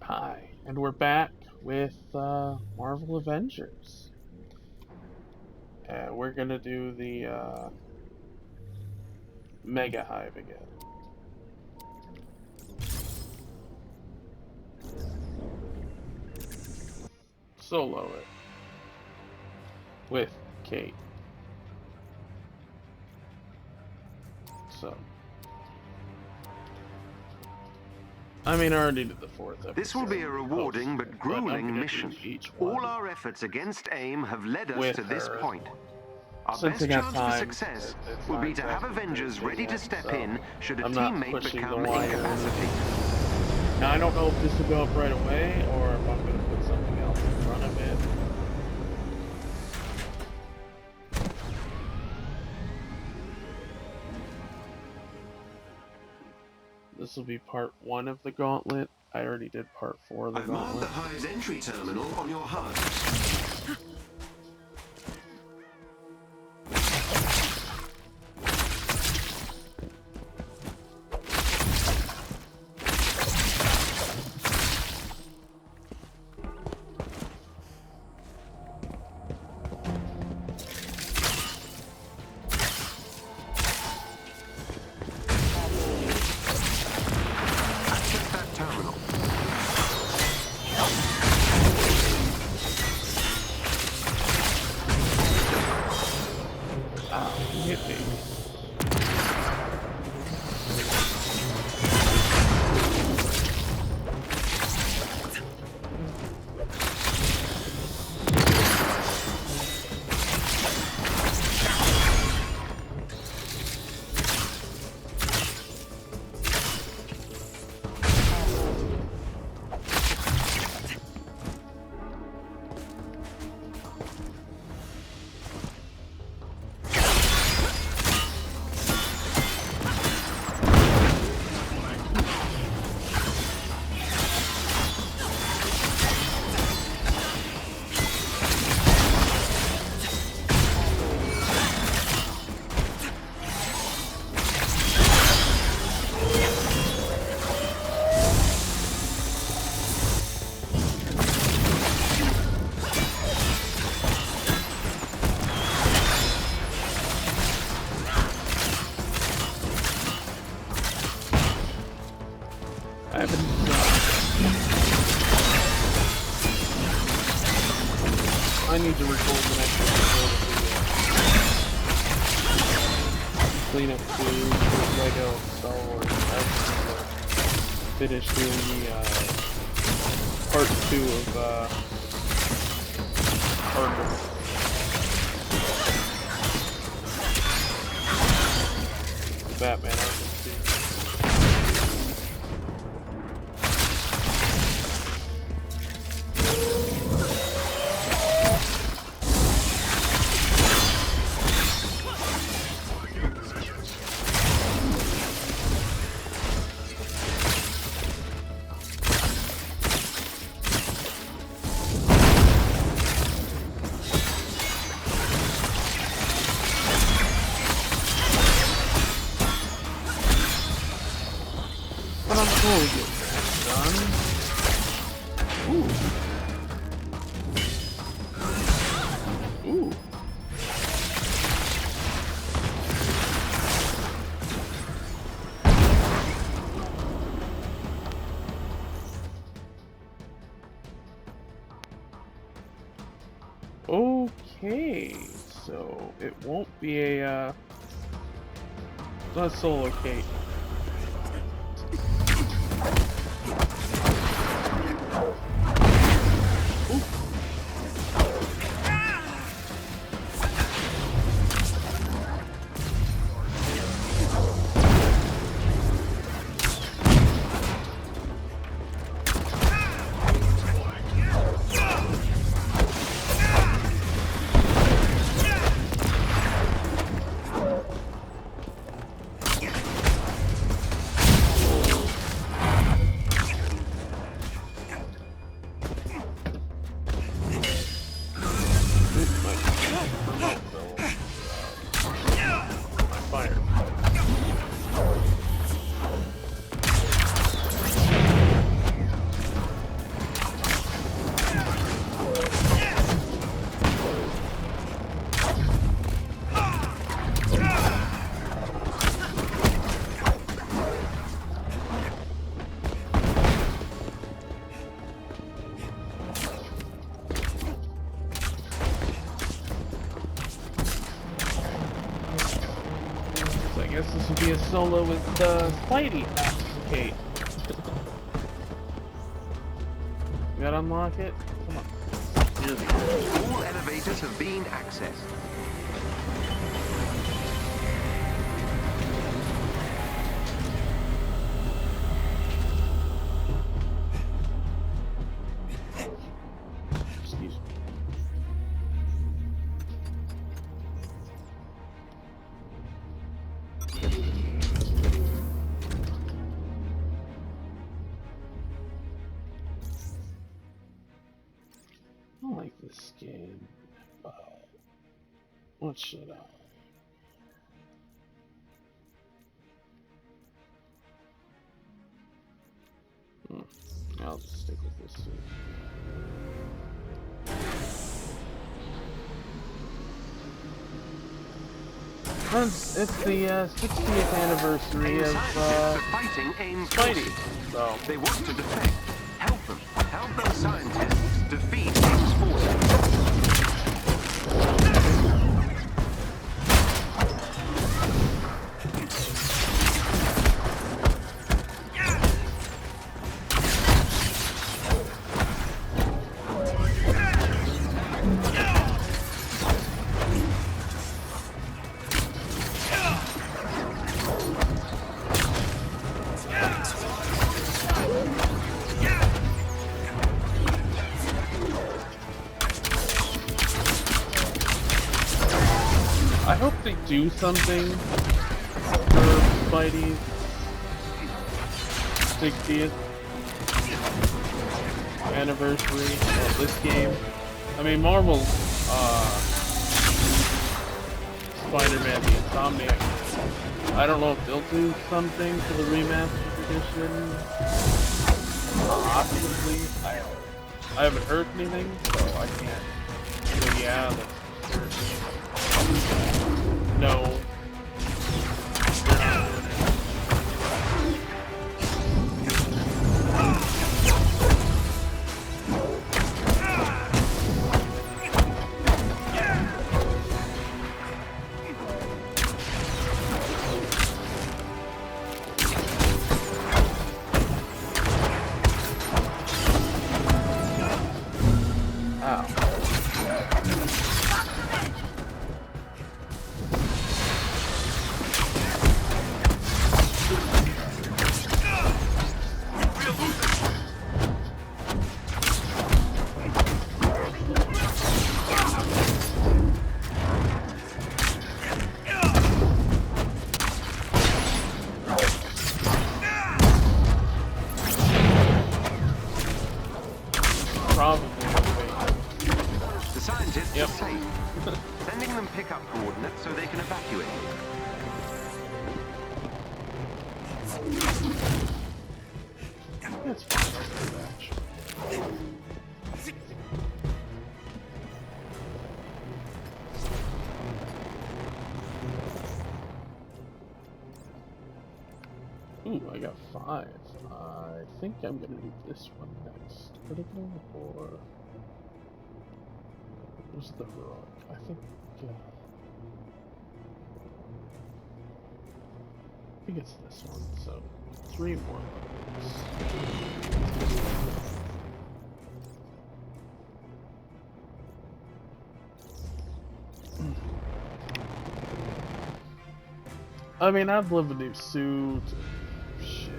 Hi, and we're back with Marvel Avengers. And we're gonna do the Mega Hive again. Solo it. With Kate. So. I mean, I already did the fourth episode. This will be a rewarding but grueling mission. All our efforts against AIM have led us to this point. Our best chance for success will be to have Avengers ready to step in should a teammate become incapacitated. Now, I don't know if this will go up right away or if I'm going to put something else in front of it. This will be part 1 of the gauntlet. I already did part 4 of the gauntlet. I've marked the Hive's entry terminal on your HUD. I need to record the next episode of the clean up food with Lego and Star Wars. I finished doing the part 2 of Arkham. The Batman Arkham series. But I'm cool with it, son. Ooh. Ooh. Okay, so it won't be a not solo Kate. solo with Spidey cape. You gotta unlock it? Come on. Here's the All elevators have been accessed. Excuse me. I don't like this skin, but what should I? I'll just stick with this suit. Friends, it's the 60th anniversary of fighting Spidey. So they want to defect. Help them. Help those scientists defeat AIM's forces. I hope they do something for Spidey's 60th anniversary of this game. I mean, Marvel's Spider-Man the Insomniac. I don't know if they'll do something for the remastered edition. Possibly. I haven't heard anything, so I can't. So yeah, that's certain. No. They're not doing it. Ow. Probably. The scientists Yep. are safe. Sending them pickup coordinates so they can evacuate. That's fine. I'll do that. Ooh, I got 5. I think I'm gonna do this one next. Critical or what's the heroic? I think it's this one. So 3 more levels. I mean, I'd love a new suit, shit,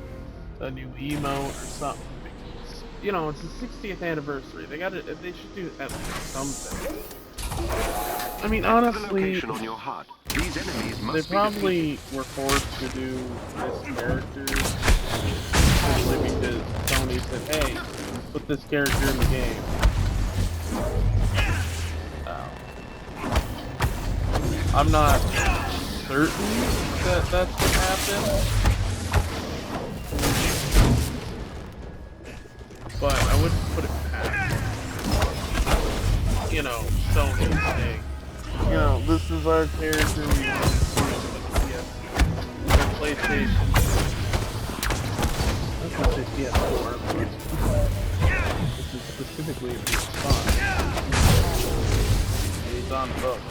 a new emote or something, because, you know, it's the 60th anniversary. They should do at least something. I mean, honestly, On your HUD. These enemies must they be probably were forced to do this character, especially because Sony said, hey, put this character in the game. I'm not certain that that's what happened, but I wouldn't put it past, you know, Sony saying, you know, this is our character, we want to PS, PlayStation. That's not say PS4, this is specifically a PS5. He's on both.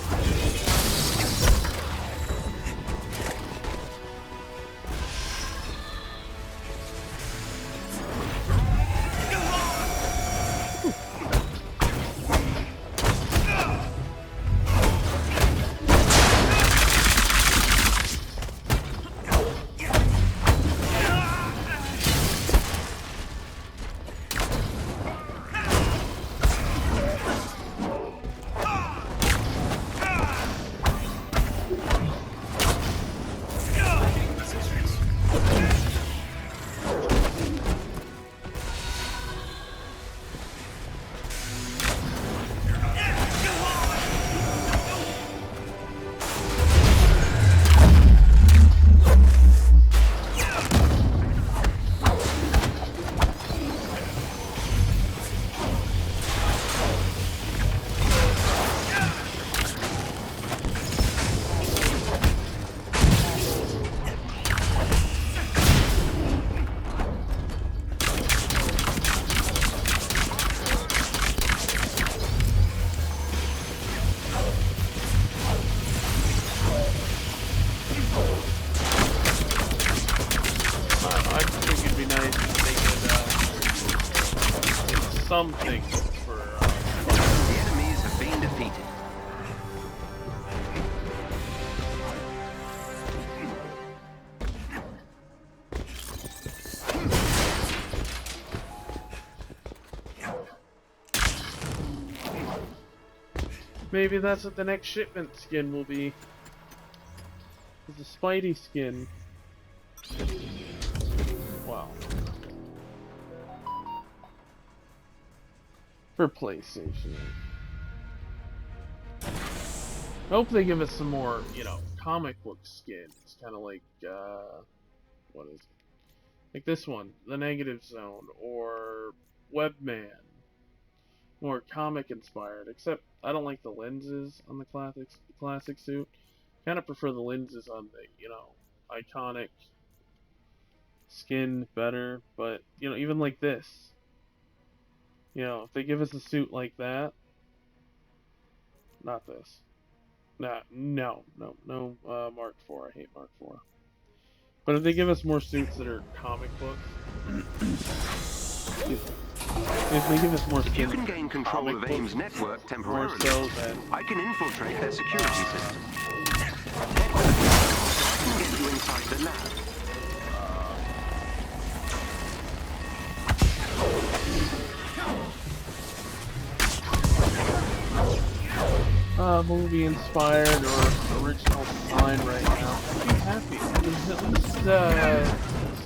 something for. The enemies have been defeated. Maybe that's what the next shipment skin will be. It's a Spidey skin. Wow. For PlayStation. I hope they give us some more, you know, comic book skins. Kind of like, what is it? Like this one, The Negative Zone, or Webman. More comic inspired, except I don't like the lenses on the classic suit. Kind of prefer the lenses on the, you know, iconic skin better, but, you know, even like this. You know, if they give us a suit like that, not this. No, Mark IV. I hate Mark IV. But if they give us more suits that are comic books, if they give us more skins, you can gain control of AIM's network temporarily. So then I can infiltrate their security system. I can get you inside the lab. Movie inspired or original design right now. I'd be happy. There's at least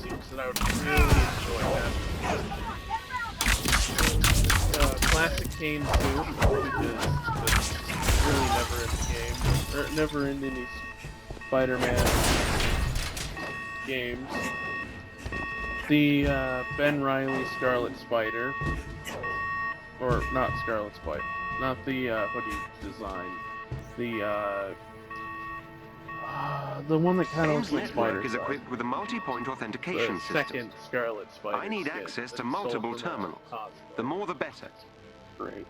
suits that I would really enjoy having. Classic Kane suit, because it's really never in the game, or never in any Spider-Man games. The Ben Reilly Scarlet Spider, or not Scarlet Spider. Not the hoodie design. The one that kind of looks like Spider. Is equipped with a multi-point authentication system. Second Scarlet Spider. I need access to multiple terminals. The more the better. Great.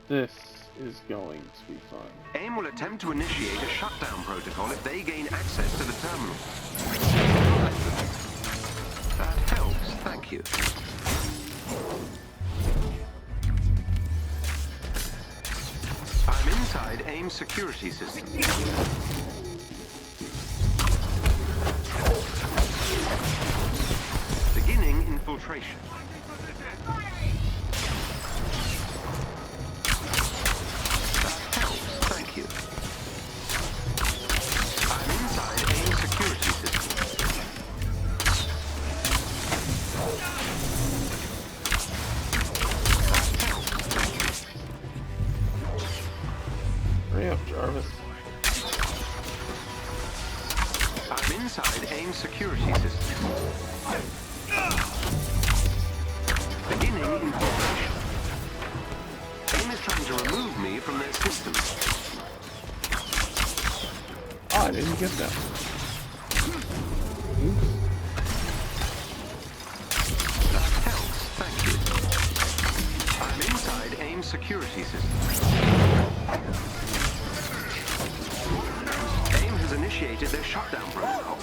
This is going to be fun. AIM will attempt to initiate a shutdown protocol if they gain access to the terminal. That helps, thank you. I'm inside AIM security system. Beginning infiltration. That helps, thank you. I'm inside AIM security system. Hurry up, Jarvis. I'm inside AIM security system. Beginning infiltration. AIM is trying to remove me from their system. Oh, I didn't get that. Oops. That helps, thank you. I'm inside AIM security system. AIM has initiated their shutdown protocol.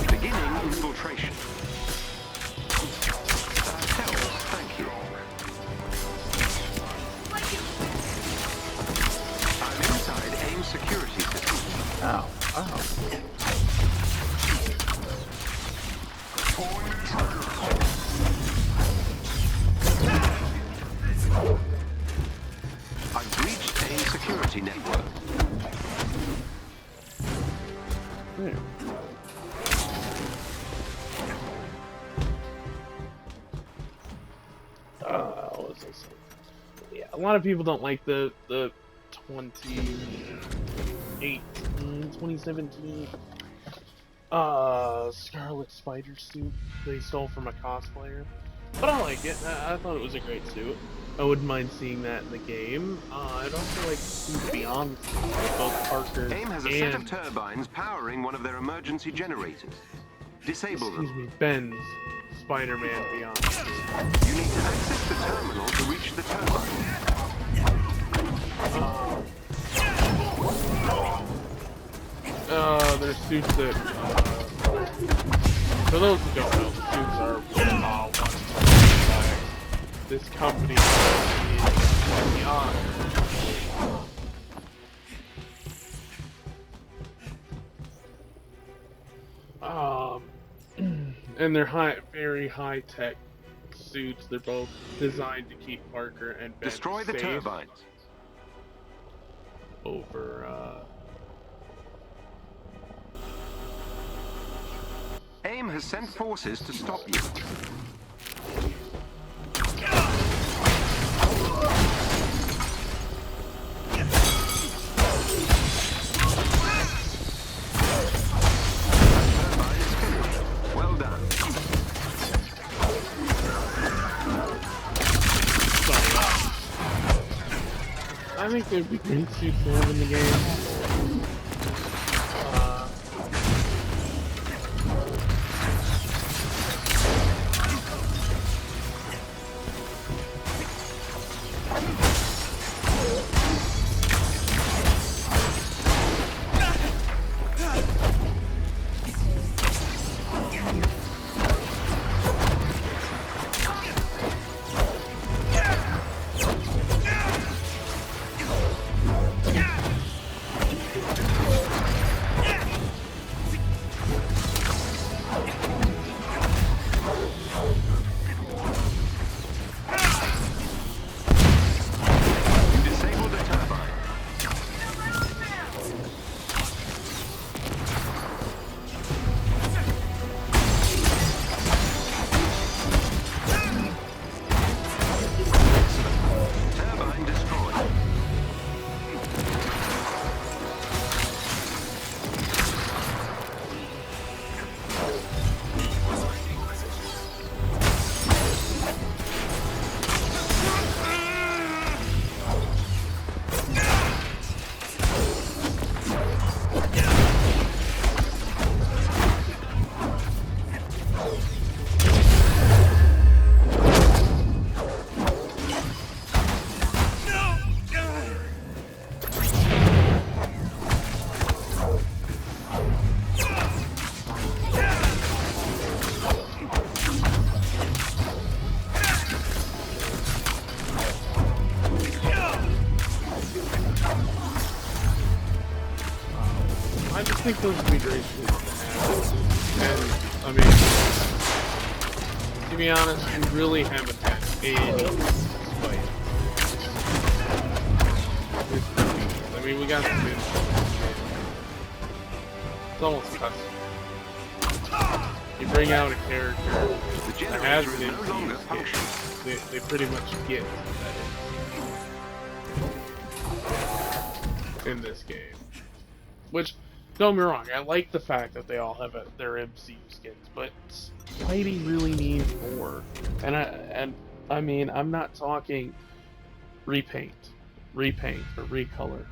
Beginning infiltration. That helps, thank you. I'm inside AIM security system. Ow, ow. I've breached AIM security network. There. What was I saying? Yeah, a lot of people don't like the 2017 Scarlet Spider suit they stole from a cosplayer. But I like it. I thought it was a great suit. I wouldn't mind seeing that in the game. I'd also like to see Beyond both Parker AIM has a set of turbines powering one of their emergency generators. Disable them. Excuse me, Ben's Spider-Man Beyond. You need to access the terminal to reach the turbine. There's suits that for those who don't know, the suits are one this company is beyond. And they're very high-tech suits. They're both designed to keep Parker and Ben Destroy the safe turbines. over, AIM has sent forces to stop you. Well done. I think there'd be great suits to have in the game. I just think those would be great things to have. And, I mean, to be honest, we really haven't had any Spidey. I mean, we got some it's almost custom. You bring out a character that has an MCU, they pretty much get that in this game. Which, don't get me wrong, I like the fact that they all have their MCU skins, but Spidey really needs more. And I mean, I'm not talking repaint or recolor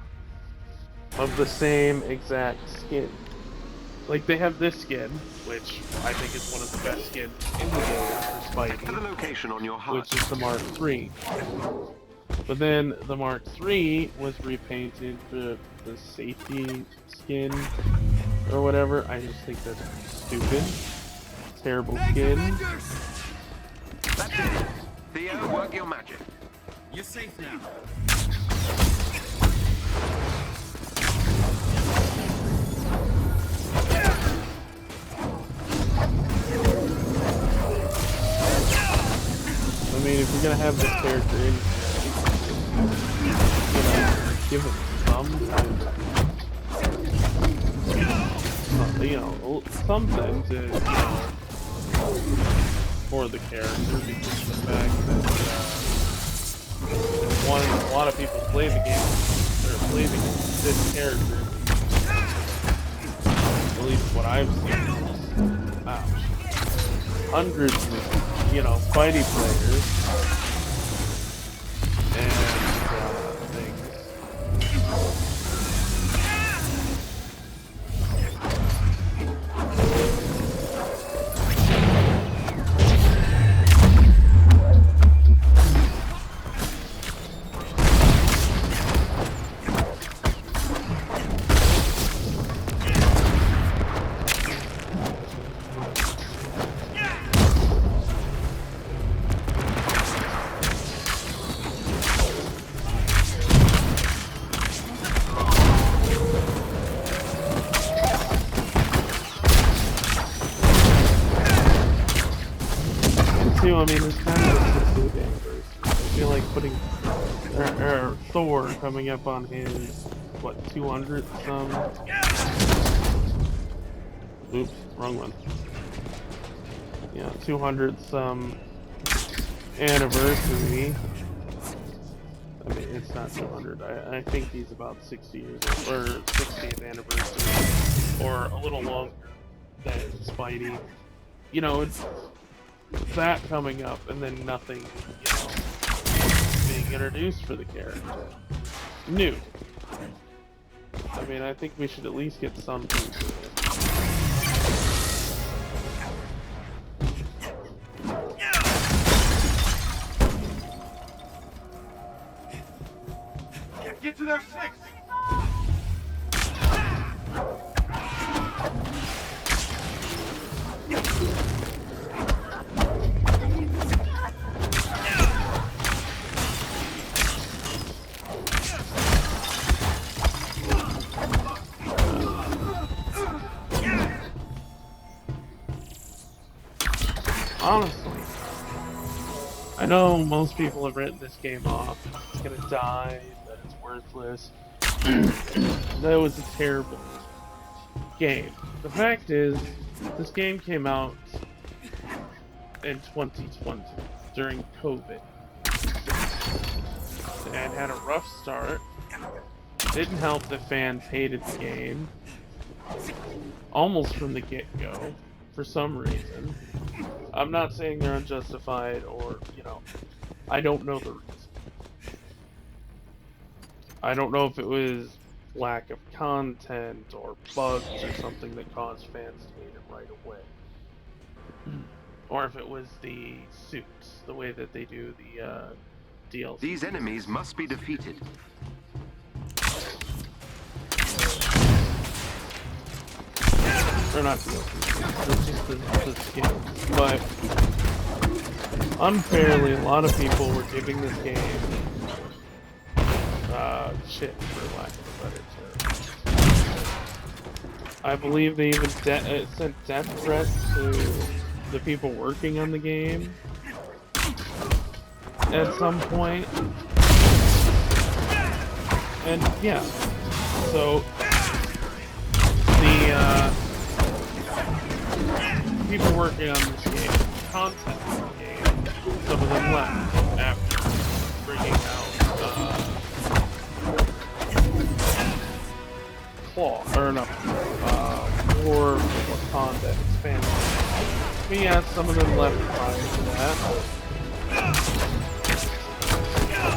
of the same exact skin. Like, they have this skin, which I think is one of the best skins in the game for Spidey, the location on your which is the Mark III. But then the Mark III was repainted for the safety skin or whatever. I just think that's stupid. Terrible skin. That's it. Theo, work your magic. You're safe now. I mean, if you're gonna have this character in, give him something to, for the character, because of the fact that a lot of people play the game, or play this character, at least what I've seen, hundreds of, Spidey players, and things. too, I mean, it's kind of the 60th anniversary. I feel like putting Thor coming up on his, what, 200 some? Oops, wrong one. Yeah, 200 some anniversary. I mean, it's not 200. I think he's about 60 years old, or 60th anniversary, or a little longer than Spidey. You know, it's that coming up, and then nothing, you know, being introduced for the character. New. I mean, I think we should at least get something to it. Get to their six! Honestly, I know most people have written this game off. It's gonna die, that it's worthless. That was a terrible game. The fact is, this game came out in 2020, during COVID. And had a rough start. Didn't help that fans hated the game. Almost from the get-go, for some reason. I'm not saying they're unjustified or, you know, I don't know the reason. I don't know if it was lack of content or bugs or something that caused fans to hate it right away. Or if it was the suits, the way that they do the DLC. These enemies must be defeated. Or not DLC, it's just the skins. But unfairly, a lot of people were giving this game shit, for lack of a better term. I believe they even sent death threats to the people working on the game at some point. And yeah, so the people working on this game, content in the game, some of them left after bringing out War of Wakanda expansion. But yeah, some of them left prior to that.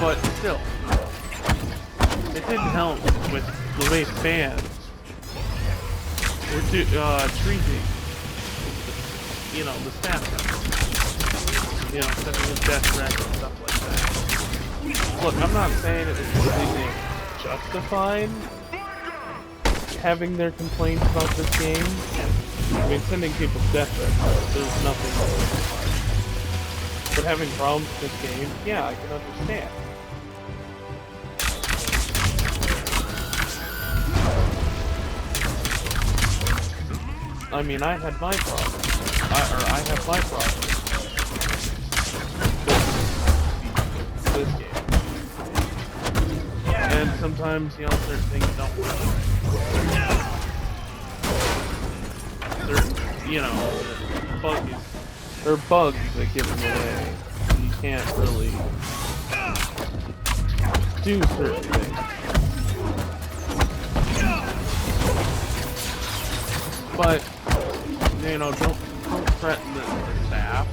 But still, it didn't help with the way fans were treating, you know, the staff members. You know, sending them death threats and stuff like that. Look, I'm not saying it was completely justified having their complaints about this game. I mean, sending people death threats, there's nothing justified. But having problems with this game, yeah, I can understand. I mean, I had my problems. I have my problems with this game. And sometimes, you know, certain things don't work. Certain, you know, bugs that give them away. You can't really do certain things. But, you know, don't threaten the staff.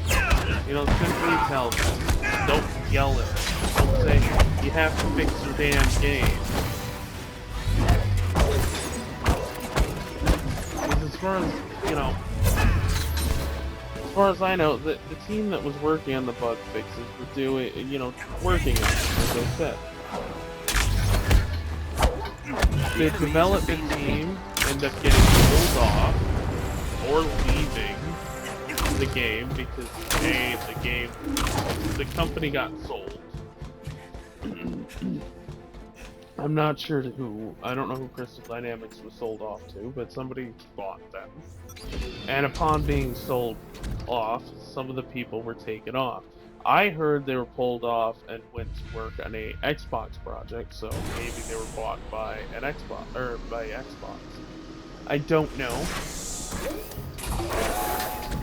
You know, simply tell them. Don't yell at them. Don't say, you have to fix your damn game. Because as far as, you know, as far as I know, the team that was working on the bug fixes were doing, you know, working on it, as I said. The development team end up getting pulled off or leaving the game because the company got sold. I'm not sure who. I don't know who Crystal Dynamics was sold off to, but somebody bought them. And upon being sold off, some of the people were taken off. I heard they were pulled off and went to work on a Xbox project, so maybe they were bought by an Xbox or by Xbox. I don't know.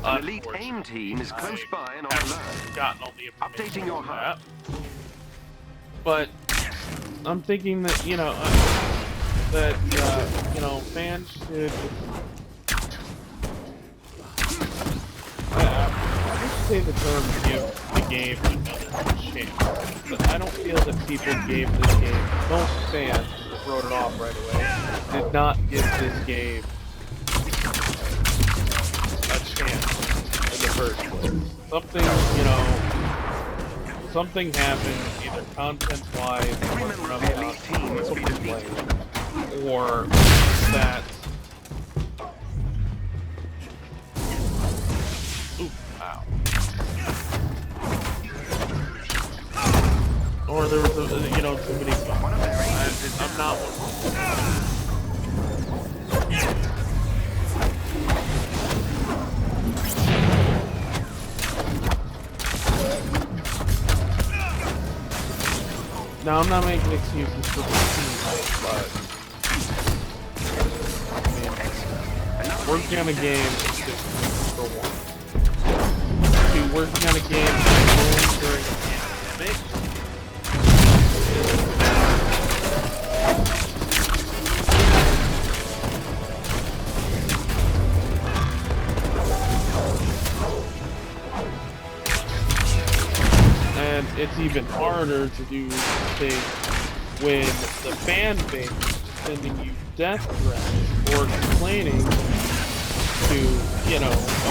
An elite AIM team is close by and on alert. Gotten all the Updating your HUD. But I'm thinking that you know fans should. I should say the term give the game another chance. But I don't feel that people gave this game, most fans that wrote it off right away, did not give this game a chance in the first place. Something, something happened, either content-wise, or that. Or there was too many bugs. I'm not one. Now, I'm not making excuses for the team, but working on a game is just for one. See, working on a game during a pandemic. And it's even harder to do things when the fan base is sending you death threats or complaining to,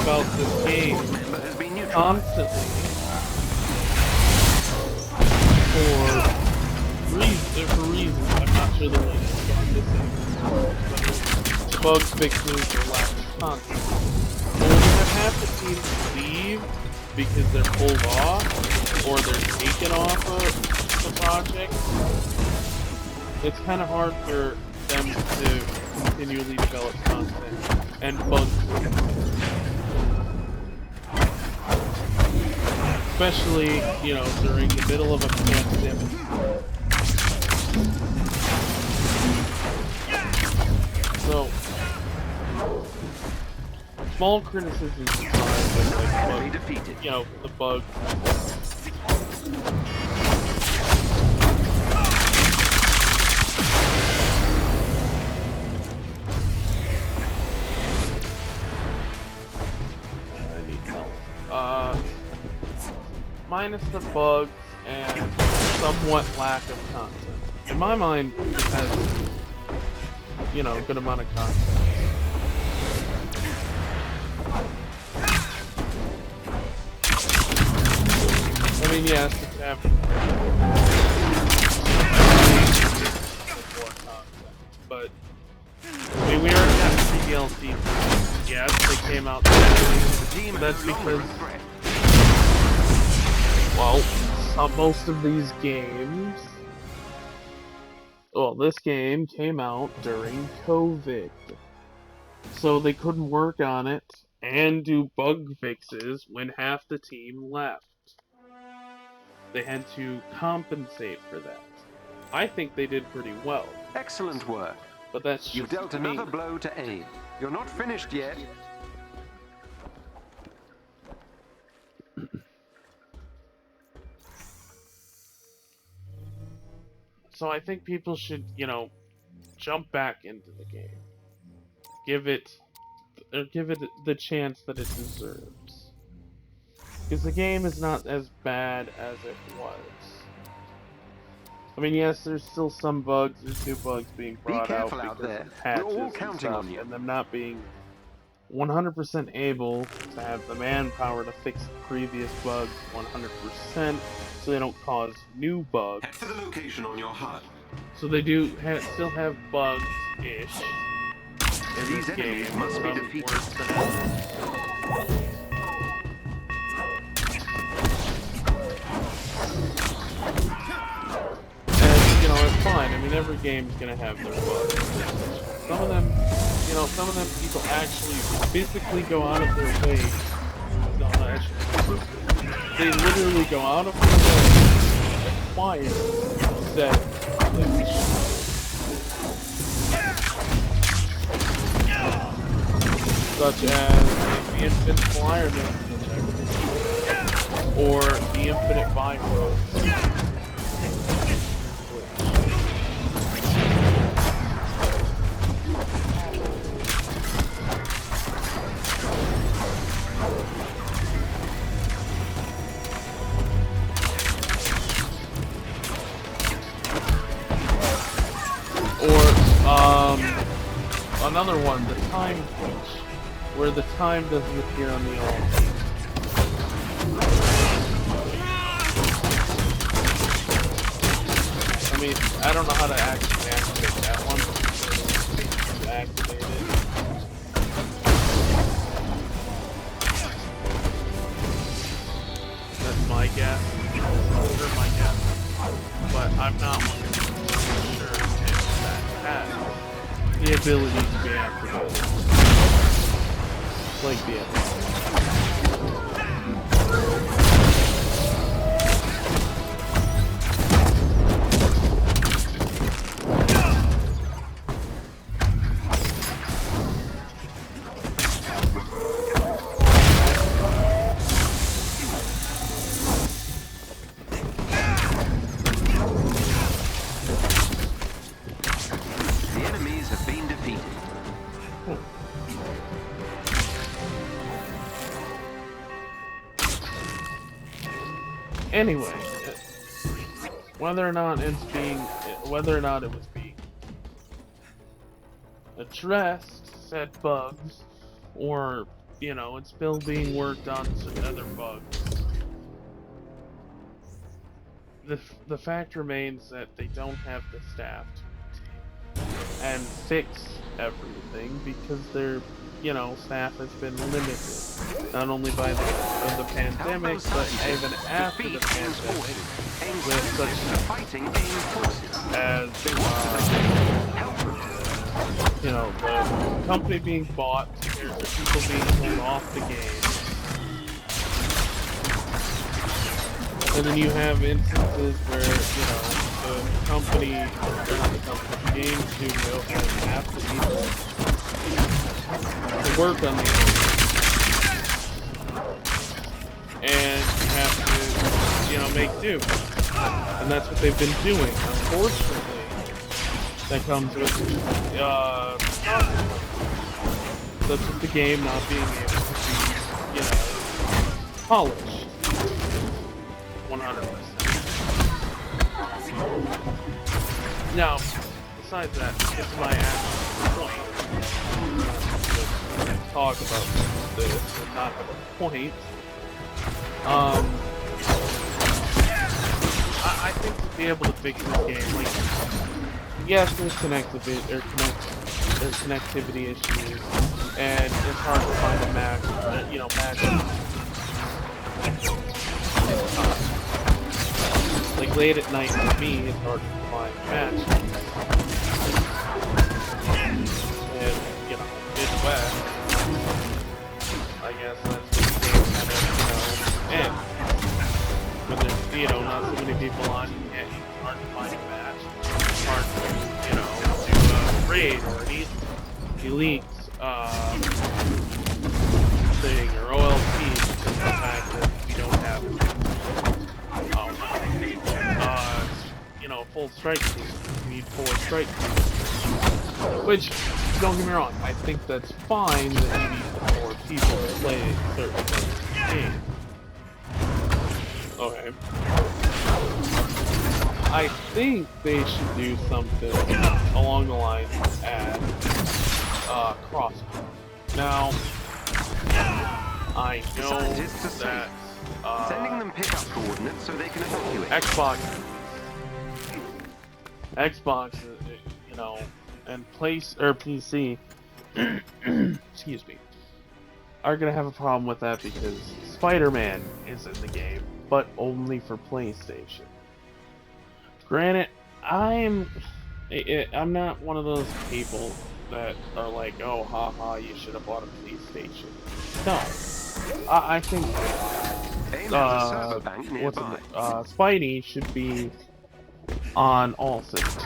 about this game constantly for reasons. I'm not sure the latest on this. Bug fixes or lack of content. When you have half the team leave because they're pulled off or they're taken off of the project, it's kind of hard for them to continually develop content and bugs. Especially, during the middle of a pandemic. So, small criticisms aside, the bug. I need help. Minus the bugs and somewhat lack of content. In my mind, it has, a good amount of content. I mean, yes, it's happening. More content, but I mean, we already got 3 DLC. Yes, they came out today, but that's because, well, most of these games. Well, this game came out during COVID, so they couldn't work on it and do bug fixes when half the team left. They had to compensate for that. I think they did pretty well. Excellent work. But that's just You've dealt another blow to AIM. You're not finished yet. So I think people should, jump back into the game. Give it the chance that it deserves. Because the game is not as bad as it was. I mean, yes, there's still some bugs. There's new bugs being brought out because of patches We're all counting on you. and them not being 100% able to have the manpower to fix the previous bugs 100%, so they don't cause new bugs. Head for the location on your HUD. So they do still have bugs-ish in These this enemies game. must be Some defeated. worse than others. And, it's fine. I mean, every game's gonna have their bugs. Some of them, some of them people actually physically go out of their way. No, not actually. They literally go out of their way to acquire said glitch. Such as the infinite Iron Man or the infinite Bifrost. Another one, the time glitch, where the time doesn't appear on the alt. I mean, I don't know how to actually activate that one. To activate it. That's my guess. Or my guess. But I'm not 100% sure if that has the ability to be activated. Like the other. Anyway, whether or not it was being addressed, said bugs, or it's still being worked on some other bugs. The fact remains that they don't have the staff to and fix everything because their staff has been limited, not only by the pandemic, but even after the pandemic, with such as the company being bought, there's the people being pulled off the game, and then you have instances where the company, or not the company, the game studio has half the people to work on the game, and you have to make do, and that's what they've been doing. Unfortunately, that comes with that's with the game not being able to be polished 100%. Now, besides that, it's my actual point. Talk about this and not have a point. I think to be able to fix this game, like, yes, there's connectivity issues, and it's hard to find a match. Like late at night for me, it's hard to find a match. And Midwest, I guess that's the game kind of ends. When there's not so many people on, it's hard to find a match. It's hard to do a raid or an elite thing or OLP because of the fact that we don't have full strike team. We need 4 strike teams. Which, don't get me wrong, I think that's fine that you need 4 people to play a certain game. Okay. I think they should do something along the lines of add crossbow. Now, I know that sending them pickup coordinates so they can evacuate. Xbox, and PC, excuse me, are gonna have a problem with that because Spider-Man is in the game, but only for PlayStation. Granted, I'm I'm not one of those people that are like, oh, haha, you should have bought a PlayStation. No, I think Spidey should be on all systems.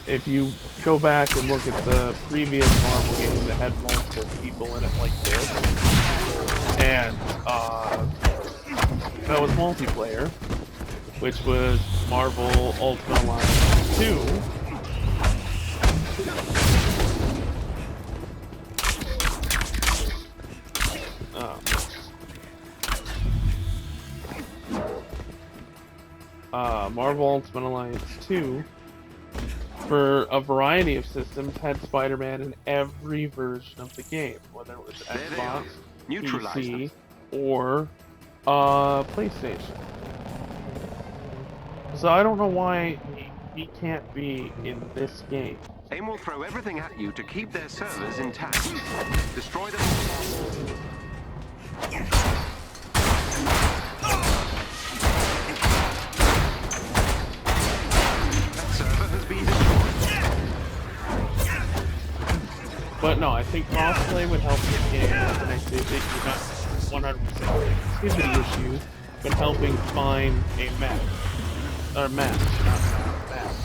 If you go back and look at the previous Marvel games that had multiple people in it like this, and that was multiplayer, which was Marvel Ultimate Alliance 2. Marvel Ultimate Alliance 2, for a variety of systems, had Spider-Man in every version of the game, whether it was Xbox, PC, or PlayStation. So I don't know why he can't be in this game. AIM will throw everything at you to keep their servers intact. Destroy them. That server has been destroyed. But no, I think crossplay would help the game, and I think you're not 100% activity issues, but helping find a match. Or match, not match.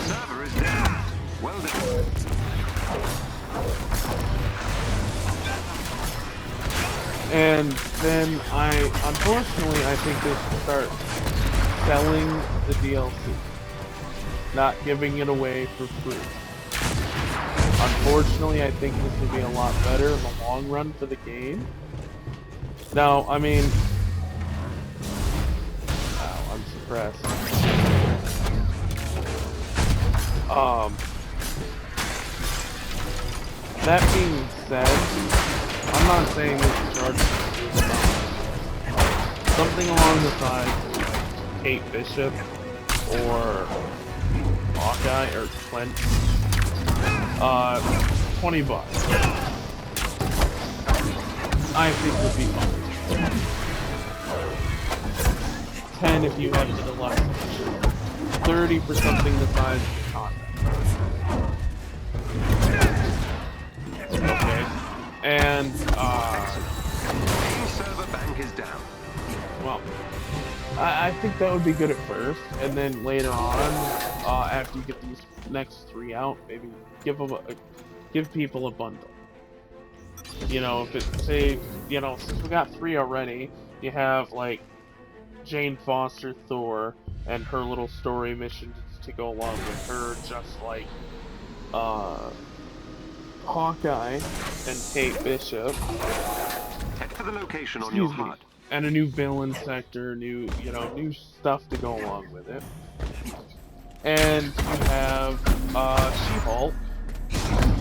Server is down. Well done. And then unfortunately, I think they should start selling the DLC. Not giving it away for free. Unfortunately, I think this would be a lot better in the long run for the game. Now, I mean... Wow, I'm suppressed. That being said, I'm not saying we should charge something along the sides of like Kate Bishop or Hawkeye or Clint. $20. I think would be fun. 10 if you have the deluxe edition. 30 for something the size of the content. Okay. And server bank is down. Well, I think that would be good at first, and then later on, after you get these next 3 out, maybe give people a bundle. You know, if it say, you know, since we got 3 already, you have like Jane Foster, Thor, and her little story missions to go along with her, just like Hawkeye and Kate Bishop. Head for the location on your HUD. And a new villain sector, new stuff to go along with it. And you have She-Hulk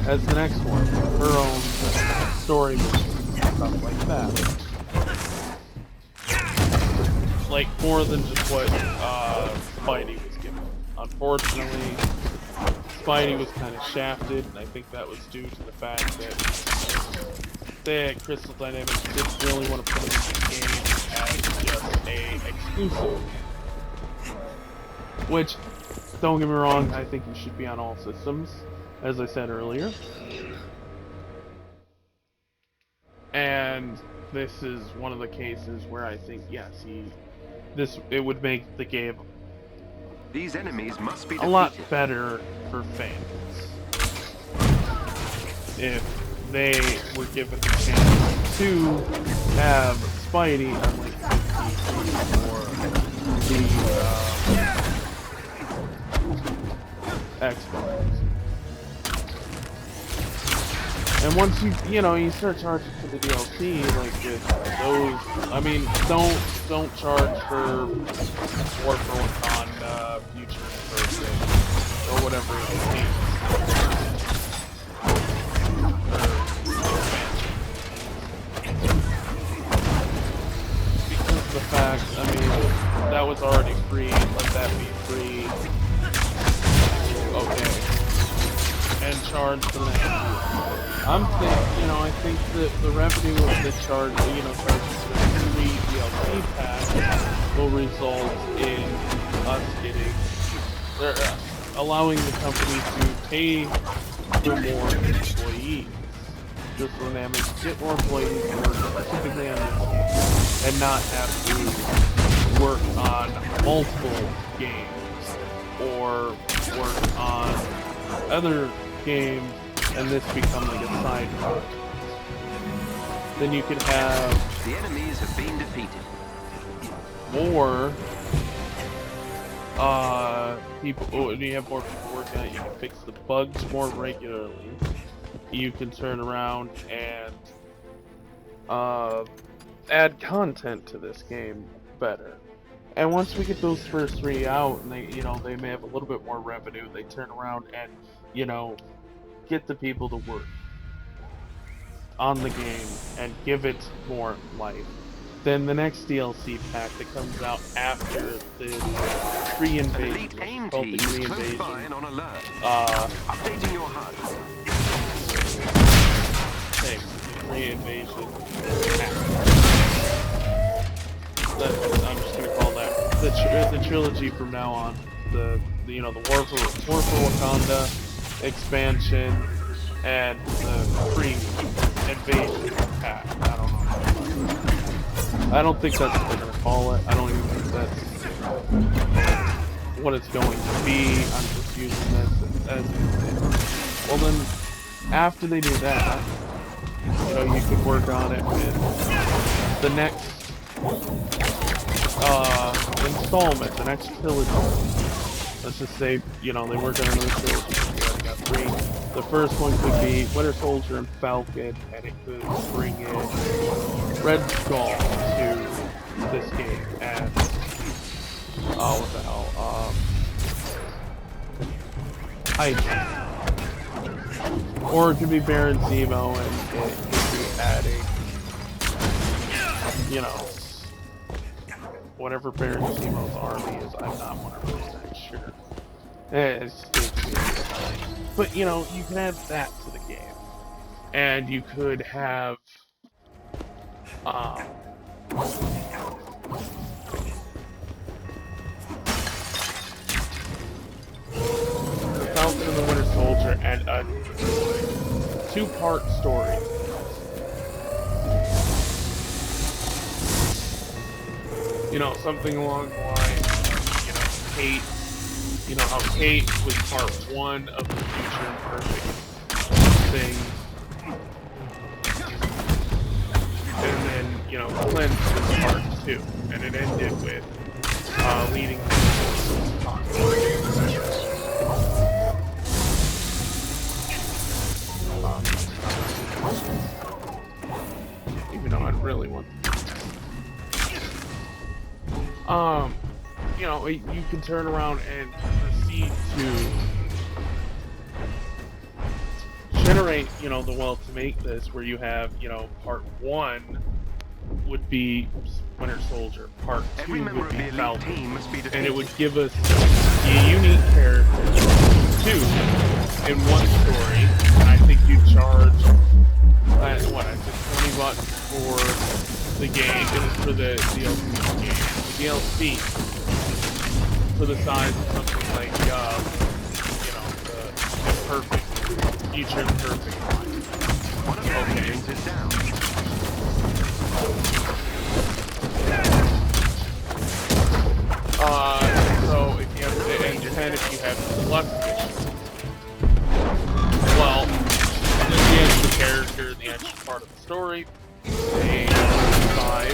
as the next one, her own story missions and stuff like that. Like more than just what Spidey was given. Unfortunately, Spidey was kind of shafted, and I think that was due to the fact that they at Crystal Dynamics didn't really want to put him in the game as just a exclusive. Which, don't get me wrong, I think he should be on all systems, as I said earlier. And this is one of the cases where I think, yes, it would make the game these enemies must be a lot better for fans if they were given the chance to have Spidey on like PC or the Xbox. And once you start charging for the DLC, like with those, I mean, don't charge for War for Wakanda, Future Person, or whatever it is. Because of the fact, I mean, that was already free, let that be free. Okay. and charge for the next year. I think that the revenue of the charge, charging for the free DLC pack will result in us allowing the company to pay for more employees. Just for them to get more employees to work specifically on this game and not have to work on multiple games or work on other games and this become like a side project. Then you could have the enemies have been defeated. More people. When you have more people working on it, you can fix the bugs more regularly. You can turn around and add content to this game better. And once we get those first 3 out, and they may have a little bit more revenue, they turn around and get the people to work on the game and give it more life. Then the next DLC pack that comes out after the re-invasion, called the re-invasion. Updating your HUD. Re-invasion pack. I'm just gonna call that the trilogy from now on. The War for Wakanda expansion and the pre-invasion pack. I don't know. I don't think that's what they're gonna call it. I don't even think that's what it's going to be. I'm just using this as well. Then after they do that, you could work on it with the next installment, the next trilogy. Let's just say, they work on another trilogy. We already got 3. The first one could be Winter Soldier and Falcon, and it could bring in Red Skull to this game, and what the hell, Hydra. Or it could be Baron Zemo, and it could be adding, whatever Baron Zemo's army is. I'm not 100% sure. But you can add that to the game, and you could have Falcon and the Winter Soldier and a 2-part story. Something along the lines, Kate, how Kate was part 1 of the Future Imperfect thing. And then, Clint was part 2. And it ended with, leading to the conflict. Even though I really want you can turn around and proceed to generate, the wealth to make this, where you have, part 1 would be Winter Soldier, part 2 would be Falcon, and it would give us a unique character, 2 in one story, and I think you charge, I said $20 for the game, it was for the DLC game. The DLC for the size of something like, the perfect, Future Imperfect one. Okay. So if you have, and 10 if you have deluxe edition. Well, the extra character, the extra part of the story, a 5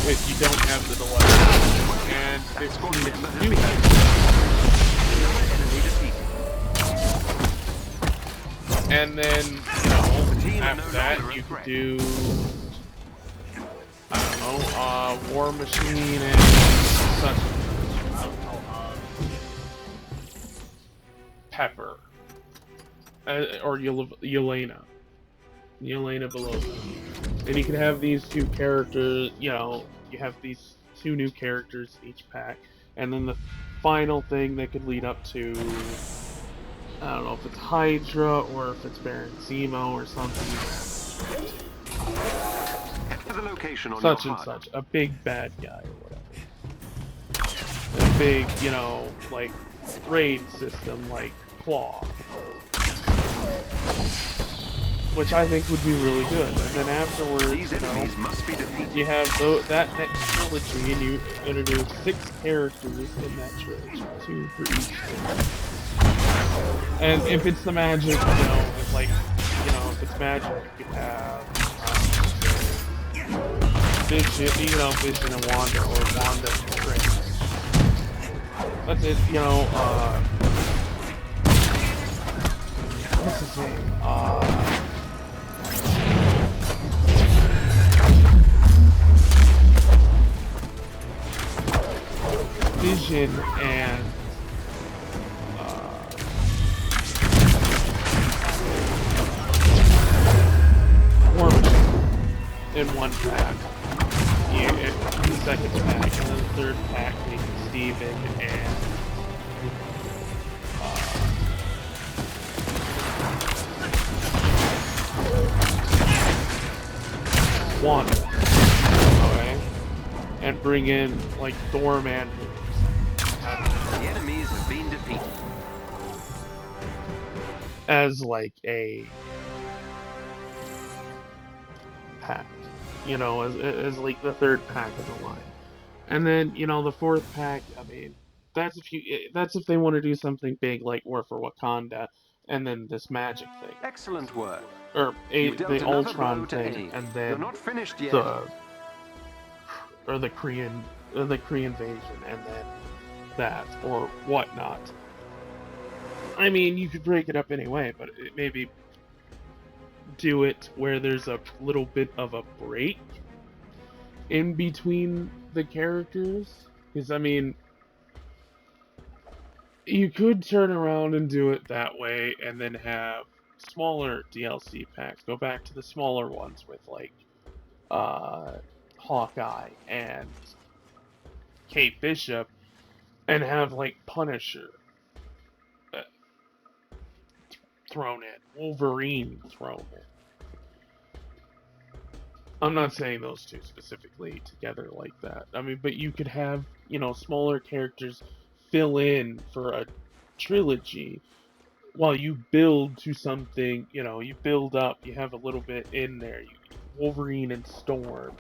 if you don't have the deluxe edition, and 15 if you do have it. And then, after that, you could do, I don't know, War Machine and such. Pepper. Or Yelena Belova. And you can have these 2 characters, you have these 2 new characters in each pack. And then the final thing that could lead up to I don't know if it's Hydra or if it's Baron Zemo or something. Head for the location on Such your and HUD. such, a big bad guy or whatever. A big, you know, like raid system like Claw, which I think would be really good. And then afterwards, These enemies must be defeated. you have that next trilogy, and you introduce 6 characters in that trilogy, 2 for each thing. And if it's the magic, you know, it's like, you know, if it's magic, you could have Vision, you know, Vision and Wanda, or Wanda and Strange. That's it, you know, what's his name? Vision and War Machine in one pack. Yeah, the second pack, and then the third pack maybe Steven and Wanda. Okay? And bring in like Doorman. The enemies have been defeated. As like a pack, you know, as like the third pack of the line, and then you know the fourth pack. I mean, that's if they want to do something big like War for Wakanda, and then this magic thing, Excellent work. or the Ultron thing, AIM. and then You're not finished yet. the Korean invasion, and then that or whatnot. I mean, you could break it up anyway, but maybe do it where there's a little bit of a break in between the characters. Because, I mean, you could turn around and do it that way and then have smaller DLC packs. Go back to the smaller ones with, like, Hawkeye and Kate Bishop, and have, like, Punisher thrown in, Wolverine thrown in. I'm not saying those two specifically together like that. I mean, but you could have, you know, smaller characters fill in for a trilogy while you build to something, you know, you build up, you have a little bit in there. Wolverine and Storm,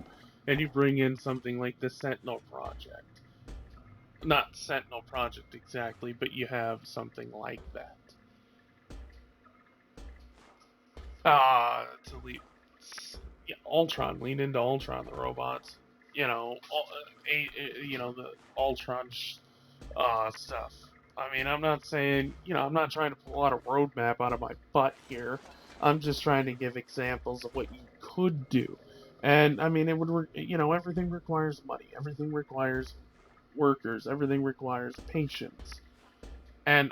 and you bring in something like the Sentinel Project. Not Sentinel Project exactly, but you have something like that. To leave. Yeah, Ultron, lean into Ultron, the robots. You know, you know, the Ultron stuff. I mean, I'm not saying, you know, I'm not trying to pull out a roadmap out of my butt here. I'm just trying to give examples of what you could do. And, I mean, it would, you know, everything requires money. Everything requires workers. Everything requires patience. And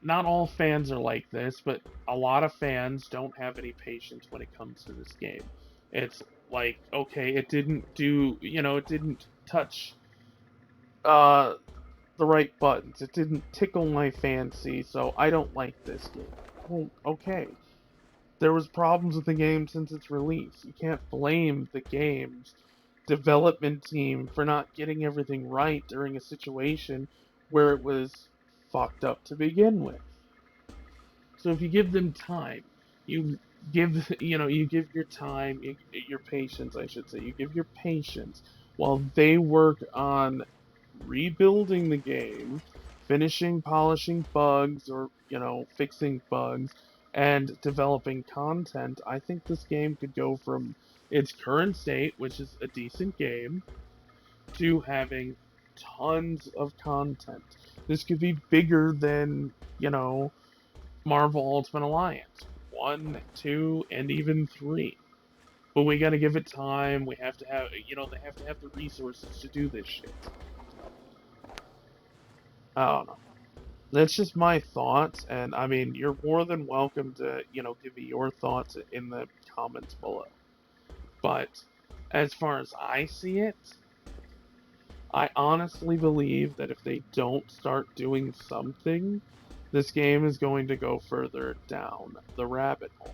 not all fans are like this, but a lot of fans don't have any patience when it comes to this game. It's like, okay, it didn't do, you know, it didn't touch uh, the right buttons. It didn't tickle my fancy, so I don't like this game. Well, okay. There was problems with the game since its release. You can't blame the game's development team for not getting everything right during a situation where it was fucked up to begin with. So if you give them time, you you give your time, your patience, I should say, you give your patience while they work on rebuilding the game, finishing, polishing bugs, or, you know, fixing bugs, and developing content. I think this game could go from its current state, which is a decent game, to having tons of content. This could be bigger than, you know, Marvel Ultimate Alliance 1, 2, and even 3. But we gotta give it time. We have to have, you know, they have to have the resources to do this shit. I don't know. That's just my thoughts, and I mean, you're more than welcome to, you know, give me your thoughts in the comments below. But as far as I see it, I honestly believe that if they don't start doing something, this game is going to go further down the rabbit hole.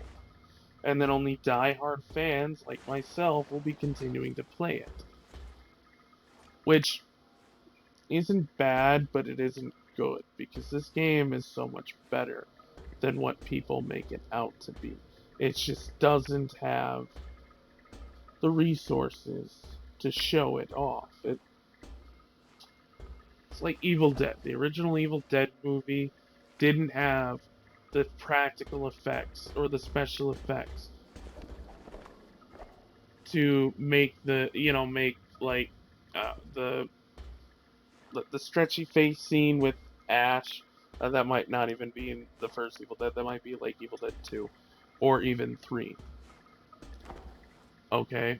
And then only die-hard fans like myself will be continuing to play it. Which isn't bad, but it isn't good, because this game is so much better than what people make it out to be. It just doesn't have the resources to show it off. It's like Evil Dead. The original Evil Dead movie didn't have the practical effects or the special effects to make the stretchy face scene with Ash. That might not even be in the first Evil Dead. That might be like Evil Dead 2 or even 3. Okay.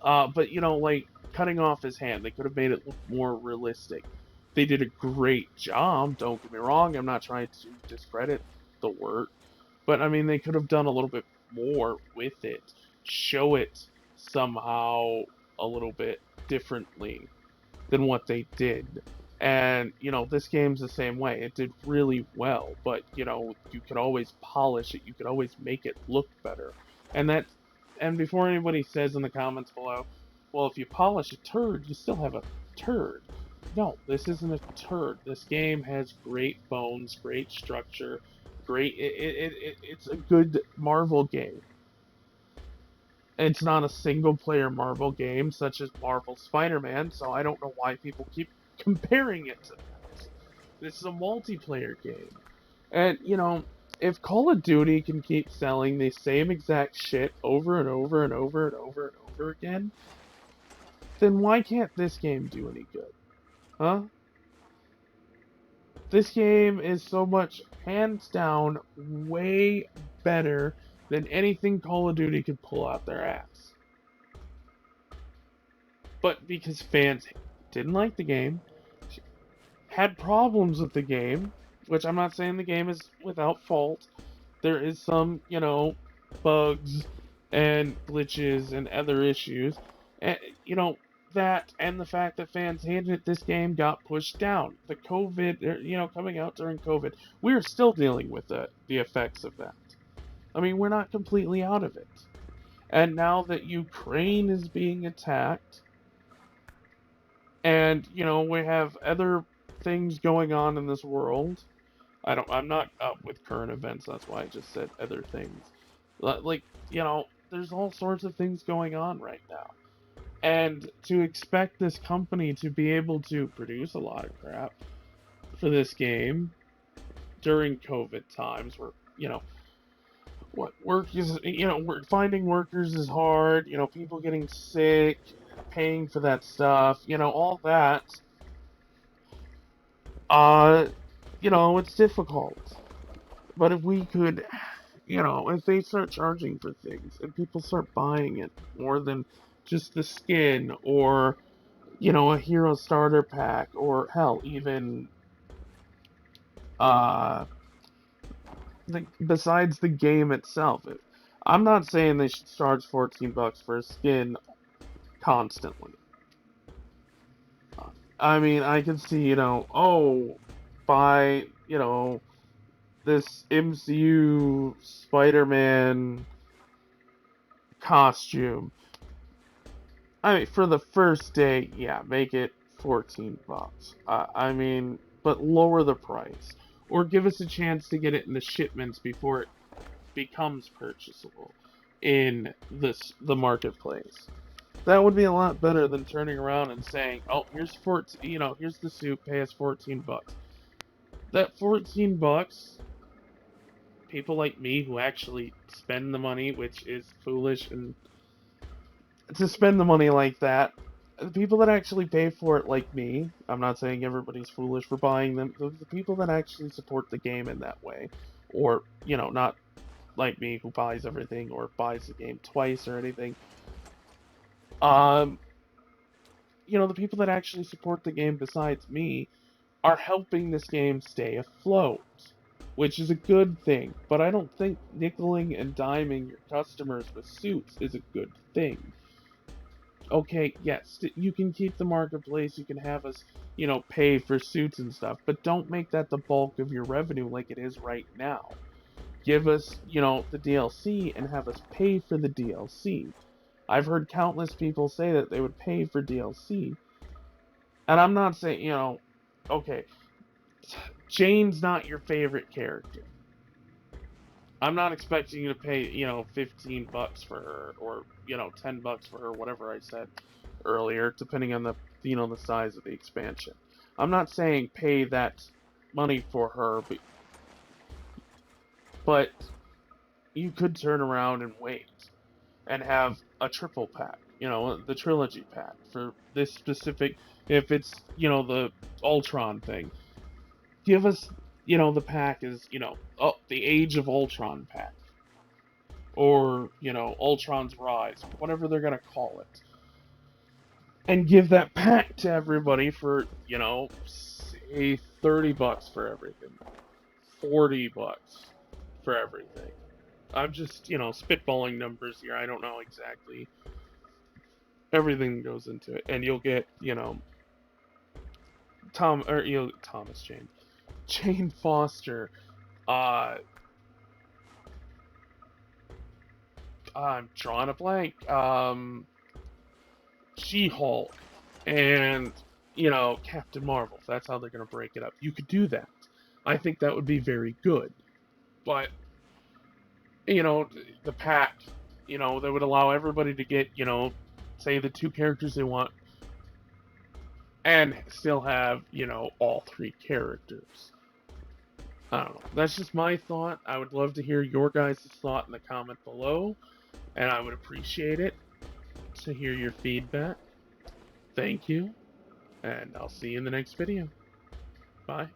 But like cutting off his hand, they could have made it look more realistic. They did a great job, don't get me wrong. I'm not trying to discredit the work, but I mean, they could have done a little bit more with it. Show it somehow a little bit differently than what they did. And, this game's the same way. It did really well, but, you could always polish it. You could always make it look better. And before anybody says in the comments below, well, if you polish a turd, you still have a turd. No, this isn't a turd. This game has great bones, great structure, it's a good Marvel game. It's not a single-player Marvel game, such as Marvel Spider-Man, so I don't know why people keep comparing it to that. This is a multiplayer game. And, if Call of Duty can keep selling the same exact shit over and over and over and over and over again, then why can't this game do any good? Huh? This game is so much, hands down, way better than anything Call of Duty could pull out their ass. But because fans didn't like the game, had problems with the game, which I'm not saying the game is without fault. There is some, bugs and glitches and other issues. And, that and the fact that fans hated this game got pushed down. The COVID, coming out during COVID, we're still dealing with the effects of that. I mean, we're not completely out of it. And now that Ukraine is being attacked, and, we have other things going on in this world. I'm not up with current events, that's why I just said other things. Like, there's all sorts of things going on right now. And to expect this company to be able to produce a lot of crap for this game during COVID times where, what work is, finding workers is hard, people getting sick, paying for that stuff, all that. It's difficult. But if we could, if they start charging for things and people start buying it more than just the skin or, a hero starter pack or hell, even, besides the game itself. I'm not saying they should charge $14 for a skin constantly. I mean, I can see, buy, this MCU Spider-Man costume. I mean, for the first day, yeah, make it $14. I mean, but lower the price. Or give us a chance to get it in the shipments before it becomes purchasable in the marketplace. That would be a lot better than turning around and saying, "Oh, here's here's the suit, pay us $14." That $14, people like me who actually spend the money, which is foolish, and to spend the money like that, the people that actually pay for it, like me, I'm not saying everybody's foolish for buying them, the people that actually support the game in that way, or, not like me who buys everything or buys the game twice or anything, the people that actually support the game besides me are helping this game stay afloat, which is a good thing, but I don't think nickeling and diming your customers with suits is a good thing. Okay, yes, you can keep the marketplace, you can have us, you know, pay for suits and stuff, but don't make that the bulk of your revenue like it is right now. Give us, you know, the DLC and have us pay for the DLC. I've heard countless people say that they would pay for DLC. And I'm not saying, you know, okay, Jane's not your favorite character. I'm not expecting you to pay, you know, $15 for her or, you know, $10 for her, whatever I said earlier, depending on the, you know, the size of the expansion. I'm not saying pay that money for her, but you could turn around and wait and have a triple pack, you know, the trilogy pack for this specific, if it's, you know, the Ultron thing. Give us, you know, the pack is, you know, the Age of Ultron pack. Or, you know, Ultron's Rise, whatever they're gonna call it. And give that pack to everybody for, you know, say $30 for everything. $40 for everything. I'm just, you know, spitballing numbers here. I don't know exactly everything goes into it. And you'll get, you know, Thomas Jane. Jane Foster. I'm drawing a blank. She-Hulk. And, you know, Captain Marvel. That's how they're going to break it up. You could do that. I think that would be very good. But, you know, the pack, you know, that would allow everybody to get, you know, say the 2 characters they want and still have, you know, all 3 characters. I don't know. That's just my thought. I would love to hear your guys' thought in the comment below, and I would appreciate it to hear your feedback. Thank you, and I'll see you in the next video. Bye.